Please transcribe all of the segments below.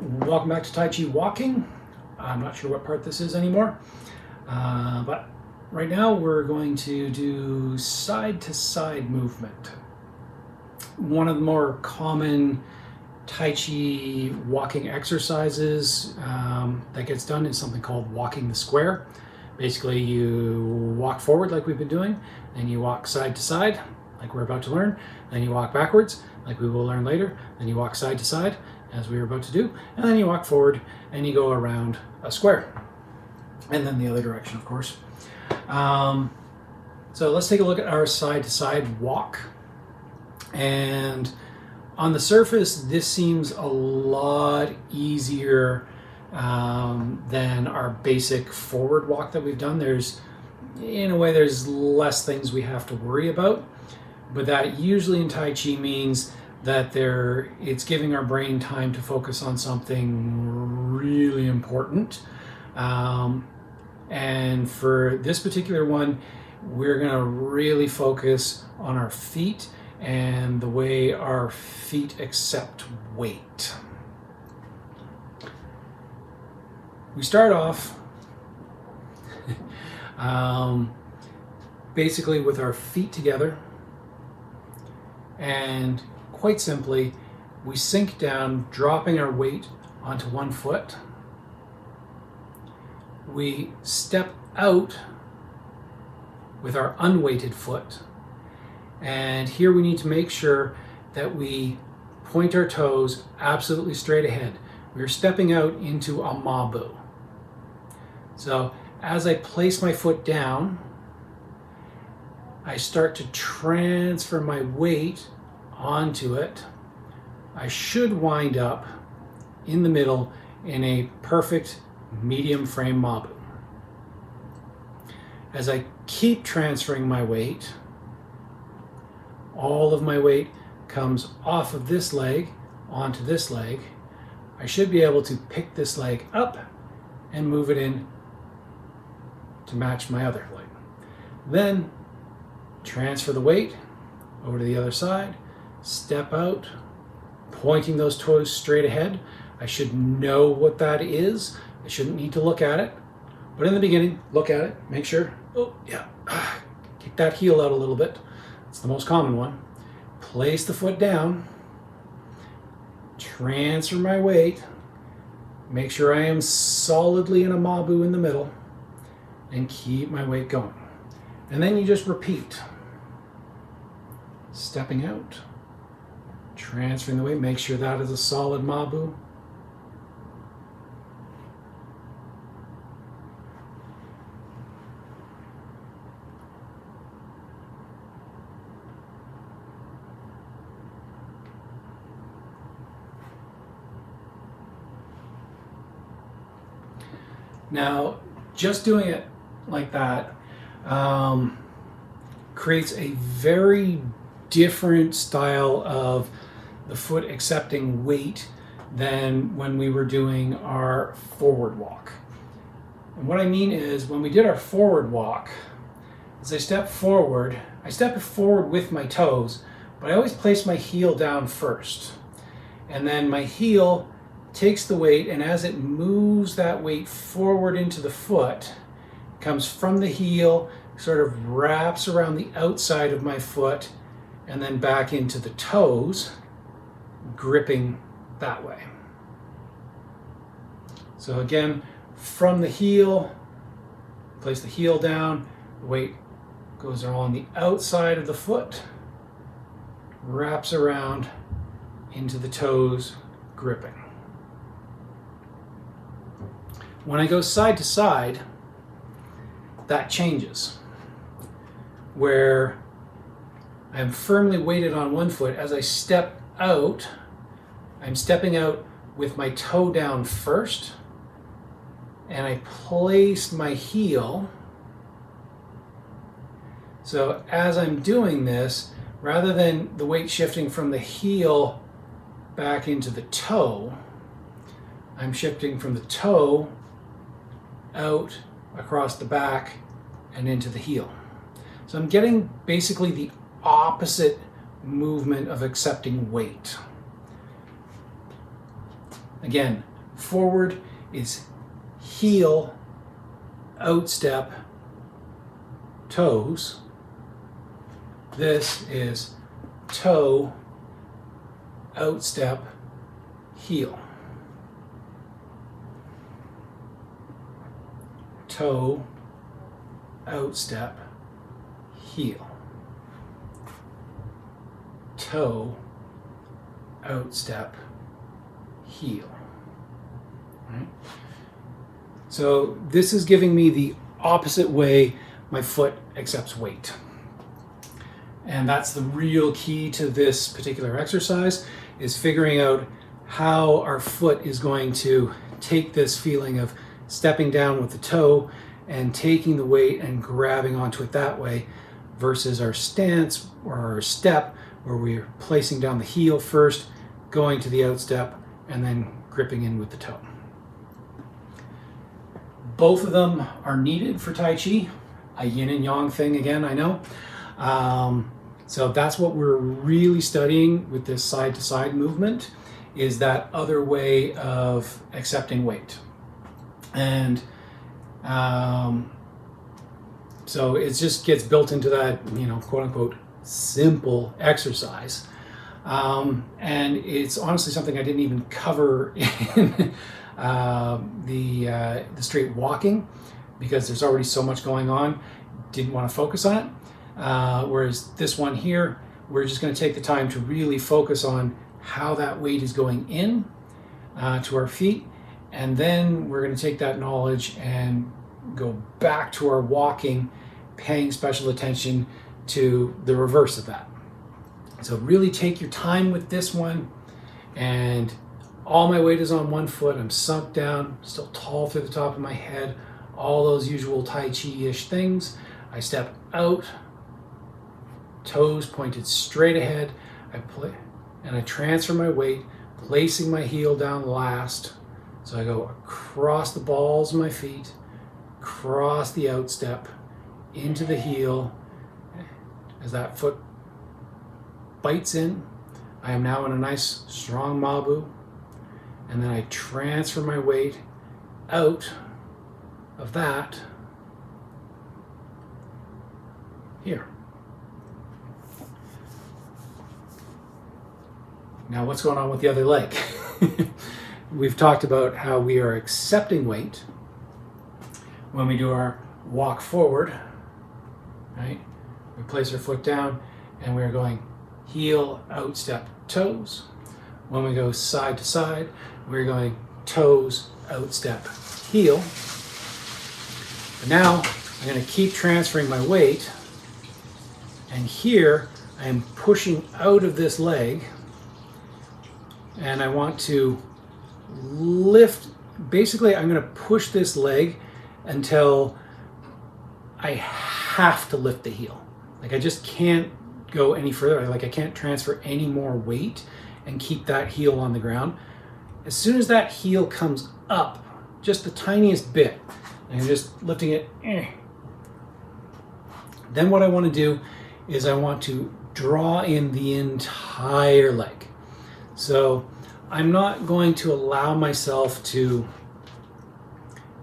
Welcome back to Tai Chi Walking. I'm not sure what part this is anymore, but right now we're going to do side-to-side movement. One of the more common Tai Chi walking exercises that gets done is something called walking the square. Basically, you walk forward like we've been doing, then you walk side to side like we're about to learn, then you walk backwards like we will learn later, then you walk side to side as we were about to do, and then you walk forward and you go around a square, and then the other direction, of course. So let's take a look at our side to side walk. And on the surface, this seems a lot easier than our basic forward walk that we've done. In a way, there's less things we have to worry about, but that usually in Tai Chi means that it's giving our brain time to focus on something really important. And for this particular one, we're going to really focus on our feet and the way our feet accept weight. We start off basically with our feet together, and quite simply, we sink down, dropping our weight onto one foot. We step out with our unweighted foot. And here we need to make sure that we point our toes absolutely straight ahead. We're stepping out into a mabu. So as I place my foot down, I start to transfer my weight onto it. I should wind up in the middle in a perfect medium frame mabu. As I keep transferring my weight, all of my weight comes off of this leg onto this leg. I should be able to pick this leg up and move it in to match my other leg. Then transfer the weight over to the other side, step out, pointing those toes straight ahead. I should know what that is. I shouldn't need to look at it. But in the beginning, look at it, make sure, oh yeah, kick that heel out a little bit. It's the most common one. Place the foot down, transfer my weight, make sure I am solidly in a mabu in the middle, and keep my weight going. And then you just repeat. Stepping out, transferring the weight, make sure that is a solid mabu. Now, just doing it like that creates a very different style of the foot accepting weight than when we were doing our forward walk. And what I mean is, when we did our forward walk, as I step forward with my toes, but I always place my heel down first. And then my heel takes the weight, and as it moves that weight forward into the foot, it comes from the heel, sort of wraps around the outside of my foot, and then back into the toes, gripping that way. So again, from the heel, place the heel down, the weight goes along the outside of the foot, wraps around into the toes, gripping. When I go side to side, that changes, where I'm firmly weighted on one foot. As I step out, I'm stepping out with my toe down first, and I place my heel. So as I'm doing this, rather than the weight shifting from the heel back into the toe, I'm shifting from the toe out across the back and into the heel. So I'm getting basically the opposite movement of accepting weight. Again, Forward is heel, outstep, toes. This is toe, outstep, heel. Toe, outstep, heel. Toe, outstep, heel. Right? So this is giving me the opposite way my foot accepts weight. And that's the real key to this particular exercise, is figuring out how our foot is going to take this feeling of stepping down with the toe and taking the weight and grabbing onto it that way, versus our stance or our step where we're placing down the heel first, going to the outstep, and then gripping in with the toe. Both of them are needed for Tai Chi. A yin and yang thing again, I know. So that's what we're really studying with this side-to-side movement, is that other way of accepting weight. And so it just gets built into that, quote unquote, simple exercise. And it's honestly something I didn't even cover in the straight walking, because there's already so much going on. Didn't want to focus on it. Whereas this one here, we're just going to take the time to really focus on how that weight is going in to our feet. And then we're going to take that knowledge and go back to our walking, paying special attention to the reverse of that. So really take your time with this one. And all my weight is on one foot. I'm sunk down, still tall through the top of my head. All those usual Tai Chi-ish things. I step out, toes pointed straight ahead. I transfer my weight, placing my heel down last. So I go across the balls of my feet, across the outstep, into the heel. As that foot bites in, I am now in a nice strong mabu. And then I transfer my weight out of that here. Now what's going on with the other leg? We've talked about how we are accepting weight when we do our walk forward, right? We place our foot down and we're going heel, outstep, toes. When we go side to side, we're going toes, outstep, heel. But now I'm going to keep transferring my weight, and here I am pushing out of this leg, and I want to lift. Basically, I'm going to push this leg until I have to lift the heel. Like I just can't go any further. Like I can't transfer any more weight and keep that heel on the ground. As soon as that heel comes up, just the tiniest bit, and I'm just lifting it, then what I want to do is I want to draw in the entire leg. So I'm not going to allow myself to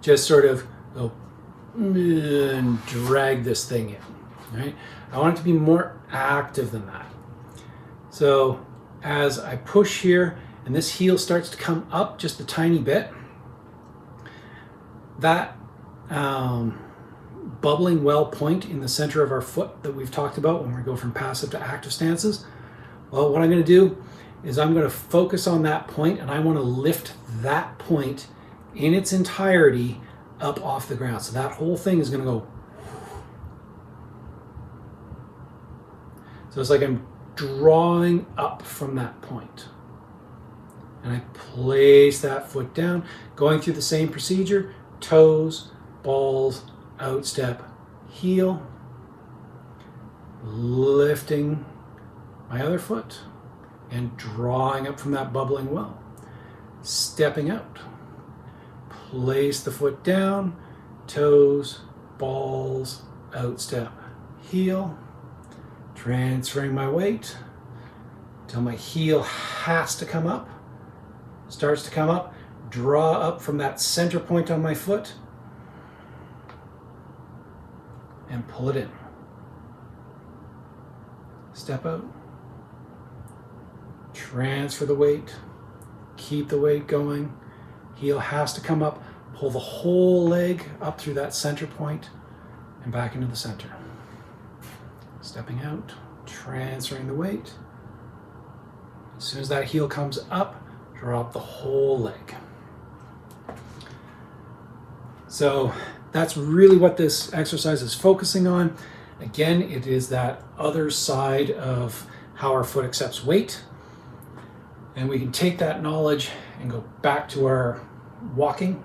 just sort of go and drag this thing in, right? I want it to be more active than that. So as I push here and this heel starts to come up just a tiny bit, that bubbling well point in the center of our foot that we've talked about when we go from passive to active stances, well, what I'm going to do is I'm going to focus on that point, and I want to lift that point in its entirety up off the ground. So that whole thing is going to go. So it's like I'm drawing up from that point. And I place that foot down, going through the same procedure: toes, balls, outstep, heel, lifting my other foot and drawing up from that bubbling well, stepping out, place the foot down, toes, balls, outstep, heel, transferring my weight until my heel has to come up, starts to come up, draw up from that center point on my foot and pull it in. Step out, transfer the weight, keep the weight going. Heel has to come up, pull the whole leg up through that center point and back into the center. Stepping out, transferring the weight. As soon as that heel comes up, drop the whole leg. So that's really what this exercise is focusing on. Again, it is that other side of how our foot accepts weight. And we can take that knowledge and go back to our walking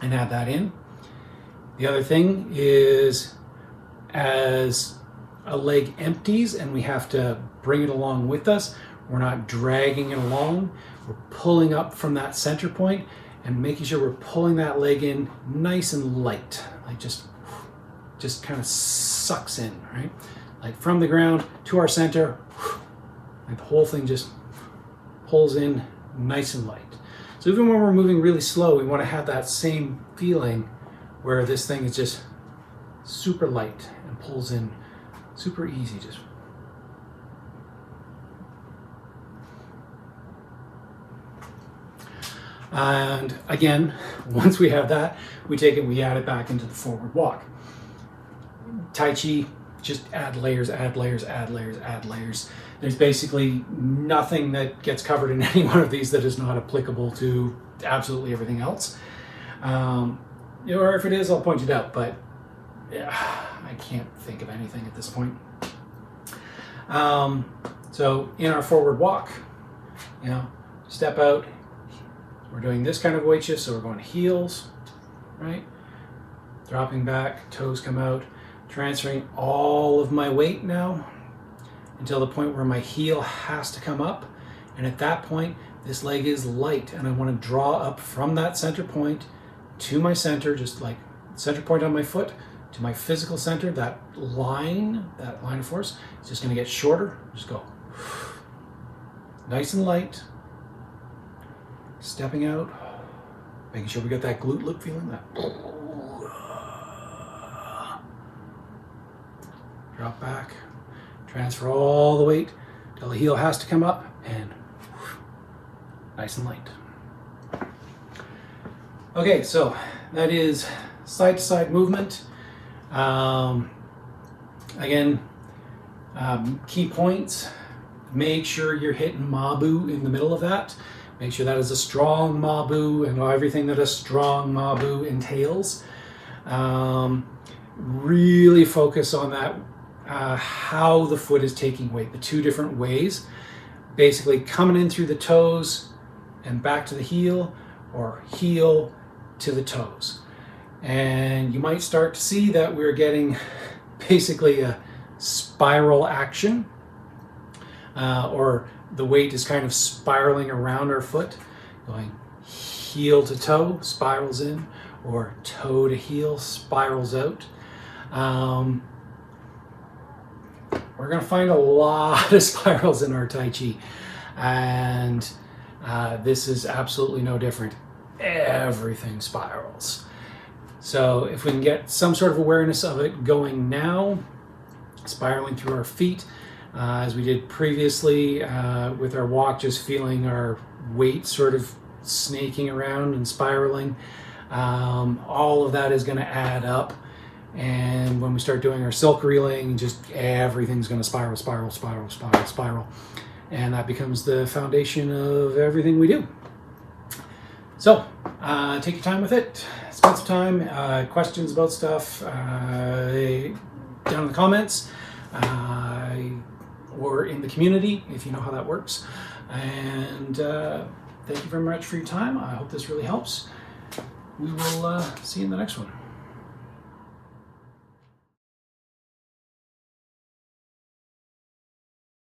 and add that in. The other thing is, as a leg empties and we have to bring it along with us, we're not dragging it along. We're pulling up from that center point and making sure we're pulling that leg in nice and light, like just kind of sucks in, right? Like from the ground to our center, like the whole thing just pulls in nice and light. So even when we're moving really slow, we want to have that same feeling where this thing is just super light and pulls in super easy. Just and again, once we have that, we take it, we add it back into the forward walk. Tai Chi, just add layers, add layers, add layers, add layers. There's basically nothing that gets covered in any one of these that is not applicable to absolutely everything else. Or if it is, I'll point it out, but I can't think of anything at this point. So in our forward walk, step out. We're doing this kind of weight shift, so we're going heels, right? Dropping back, toes come out, transferring all of my weight now until the point where my heel has to come up. And at that point, this leg is light, and I want to draw up from that center point to my center, just like center point on my foot to my physical center. That line of force is just going to get shorter. Just go nice and light. Stepping out, making sure we get that glute loop feeling. That drop back, transfer all the weight till the heel has to come up, and nice and light. Okay, so that is side to side movement. Again, key points. Make sure you're hitting Mabu in the middle of that. Make sure that is a strong Mabu and everything that a strong Mabu entails. Really focus on that, how the foot is taking weight, the two different ways. Basically coming in through the toes and back to the heel, or heel to the toes. And you might start to see that we're getting basically a spiral action, or the weight is kind of spiraling around our foot, going heel to toe, spirals in, or toe to heel, spirals out. We're going to find a lot of spirals in our Tai Chi, and this is absolutely no different. Everything spirals. So if we can get some sort of awareness of it going now, spiraling through our feet, as we did previously with our walk, just feeling our weight sort of snaking around and spiraling. All of that is going to add up. And when we start doing our silk reeling, just everything's going to spiral, spiral, spiral, spiral, spiral. And that becomes the foundation of everything we do. So take your time with it. Spend some time. Questions about stuff, down in the comments. Or in the community, if you know how that works. And thank you very much for your time. I hope this really helps. We will see you in the next one.